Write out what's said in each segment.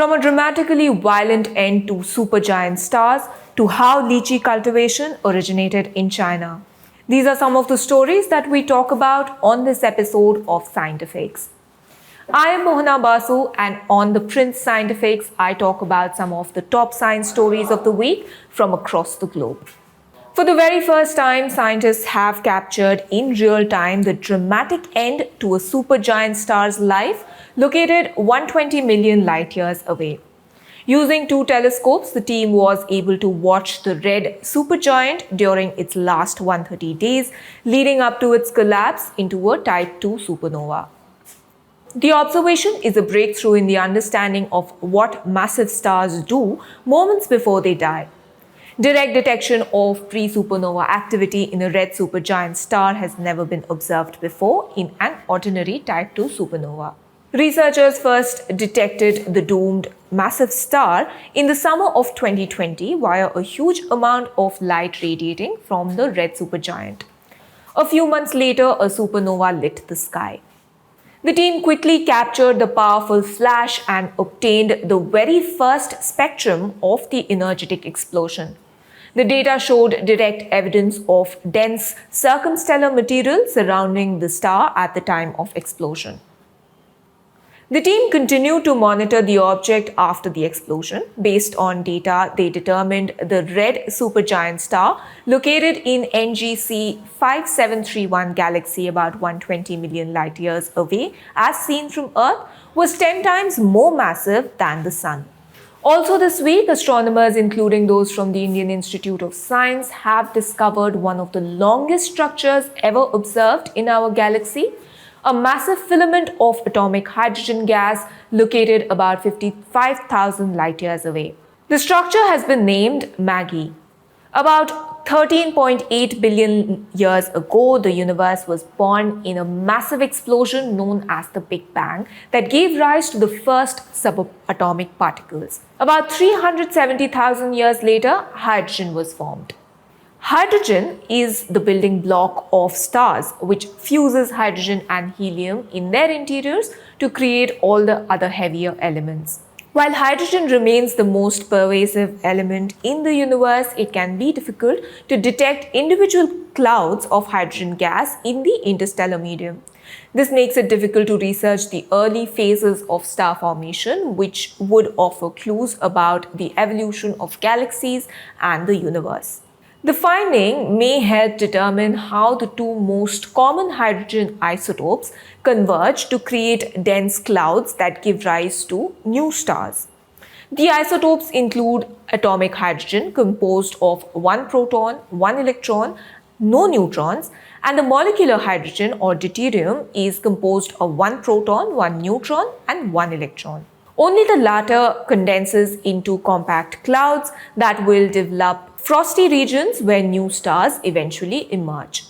From a dramatically violent end to supergiant stars to how lychee cultivation originated in China. These are some of the stories that we talk about on this episode of Scientifics. I am Mohana Basu, and on ThePrint Scientifics, I talk about some of the top science stories of the week from across the globe. For the very first time, scientists have captured in real time the dramatic end to a supergiant star's life located 120 million light years away. Using two telescopes, the team was able to watch the red supergiant during its last 130 days, leading up to its collapse into a Type II supernova. The observation is a breakthrough in the understanding of what massive stars do moments before they die. Direct detection of pre-supernova activity in a red supergiant star has never been observed before in an ordinary Type II supernova. Researchers first detected the doomed massive star in the summer of 2020 via a huge amount of light radiating from the red supergiant. A few months later, a supernova lit the sky. The team quickly captured the powerful flash and obtained the very first spectrum of the energetic explosion. The data showed direct evidence of dense circumstellar material surrounding the star at the time of explosion. The team continued to monitor the object after the explosion. Based on data, they determined the red supergiant star, located in NGC 5731 galaxy about 120 million light years away, as seen from Earth, was 10 times more massive than the Sun. Also this week, astronomers, including those from the Indian Institute of Science, have discovered one of the longest structures ever observed in our galaxy, a massive filament of atomic hydrogen gas located about 55,000 light years away. The structure has been named Maggie. About 13.8 billion years ago, the universe was born in a massive explosion known as the Big Bang that gave rise to the first subatomic particles. About 370,000 years later, hydrogen was formed. Hydrogen is the building block of stars, which fuses hydrogen and helium in their interiors to create all the other heavier elements. While hydrogen remains the most pervasive element in the universe, it can be difficult to detect individual clouds of hydrogen gas in the interstellar medium. This makes it difficult to research the early phases of star formation, which would offer clues about the evolution of galaxies and the universe. The finding may help determine how the two most common hydrogen isotopes converge to create dense clouds that give rise to new stars. The isotopes include atomic hydrogen composed of one proton, one electron, no neutrons, and the molecular hydrogen or deuterium is composed of one proton, one neutron, and one electron. Only the latter condenses into compact clouds that will develop frosty regions where new stars eventually emerge.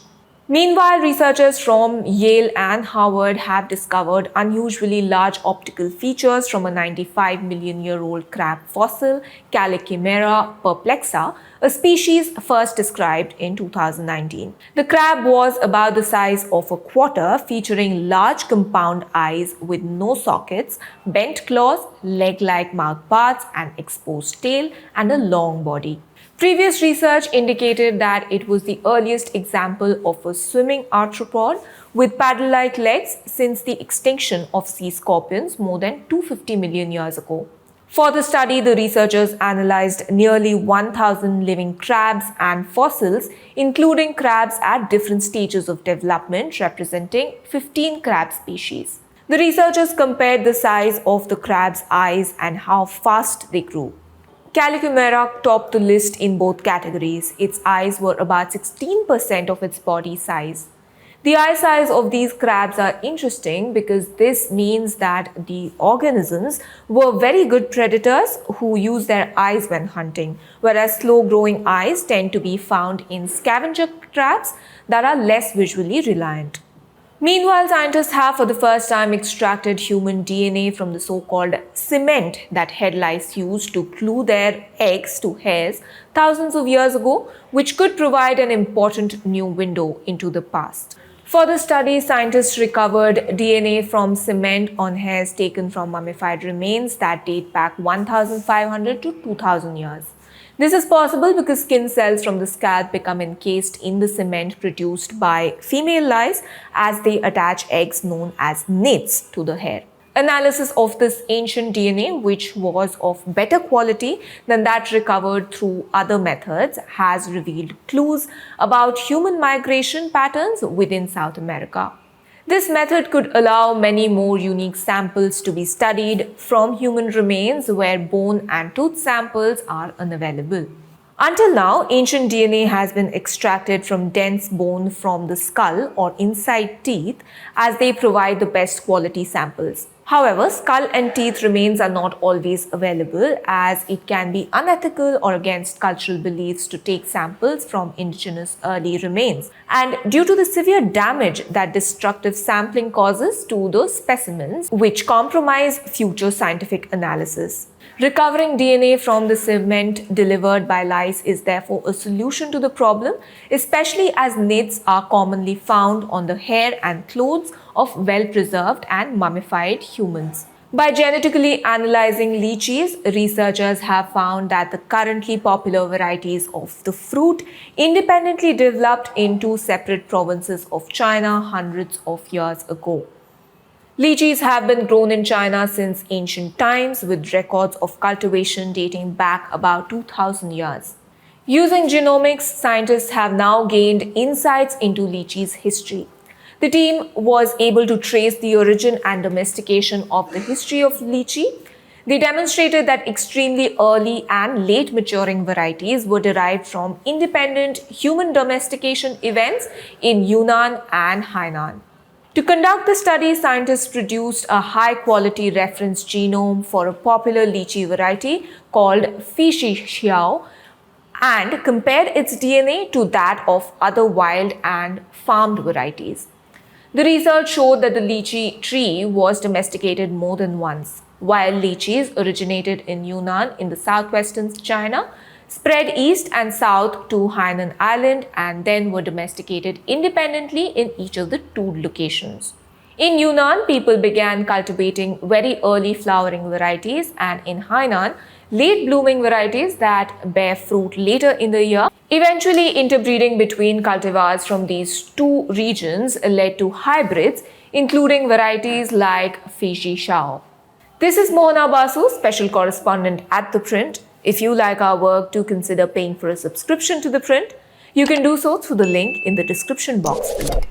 Meanwhile, researchers from Yale and Harvard have discovered unusually large optical features from a 95 million year old crab fossil, Calicimera perplexa, a species first described in 2019. The crab was about the size of a quarter, featuring large compound eyes with no sockets, bent claws, leg-like mouthparts, an exposed tail, and a long body. Previous research indicated that it was the earliest example of a swimming arthropod with paddle-like legs since the extinction of sea scorpions more than 250 million years ago. For the study, the researchers analyzed nearly 1,000 living crabs and fossils, including crabs at different stages of development, representing 15 crab species. The researchers compared the size of the crab's eyes and how fast they grew. Calicimera topped the list in both categories. Its eyes were about 16% of its body size. The eye size of these crabs are interesting because this means that the organisms were very good predators who use their eyes when hunting, whereas slow-growing eyes tend to be found in scavenger crabs that are less visually reliant. Meanwhile, scientists have for the first time extracted human DNA from the so-called cement that head lice used to glue their eggs to hairs thousands of years ago, which could provide an important new window into the past. For the study, scientists recovered DNA from cement on hairs taken from mummified remains that date back 1,500 to 2,000 years. This is possible because skin cells from the scalp become encased in the cement produced by female lice as they attach eggs known as nits to the hair. Analysis of this ancient DNA, which was of better quality than that recovered through other methods, has revealed clues about human migration patterns within South America. This method could allow many more unique samples to be studied from human remains where bone and tooth samples are unavailable. Until now, ancient DNA has been extracted from dense bone from the skull or inside teeth as they provide the best quality samples. However, skull and teeth remains are not always available as it can be unethical or against cultural beliefs to take samples from indigenous early remains. And due to the severe damage that destructive sampling causes to those specimens, which compromise future scientific analysis. Recovering DNA from the cement delivered by lice is therefore a solution to the problem, especially as nits are commonly found on the hair and clothes of well-preserved and mummified humans. By genetically analyzing lychees, researchers have found that the currently popular varieties of the fruit independently developed in two separate provinces of China hundreds of years ago. Lychees have been grown in China since ancient times, with records of cultivation dating back about 2,000 years. Using genomics, scientists have now gained insights into lychees' history. The team was able to trace the origin and domestication of the history of lychee. They demonstrated that extremely early and late maturing varieties were derived from independent human domestication events in Yunnan and Hainan. To conduct the study, scientists produced a high-quality reference genome for a popular lychee variety called Fishi Xiao and compared its DNA to that of other wild and farmed varieties. The research showed that the lychee tree was domesticated more than once. While lychees originated in Yunnan in the southwestern China, spread east and south to Hainan Island and then were domesticated independently in each of the two locations. In Yunnan, people began cultivating very early flowering varieties, and in Hainan, late blooming varieties that bear fruit later in the year. Eventually, interbreeding between cultivars from these two regions led to hybrids, including varieties like Fiji Shao. This is Mohana Basu, special correspondent at ThePrint. If you like our work, do consider paying for a subscription to ThePrint. You can do so through the link in the description box below.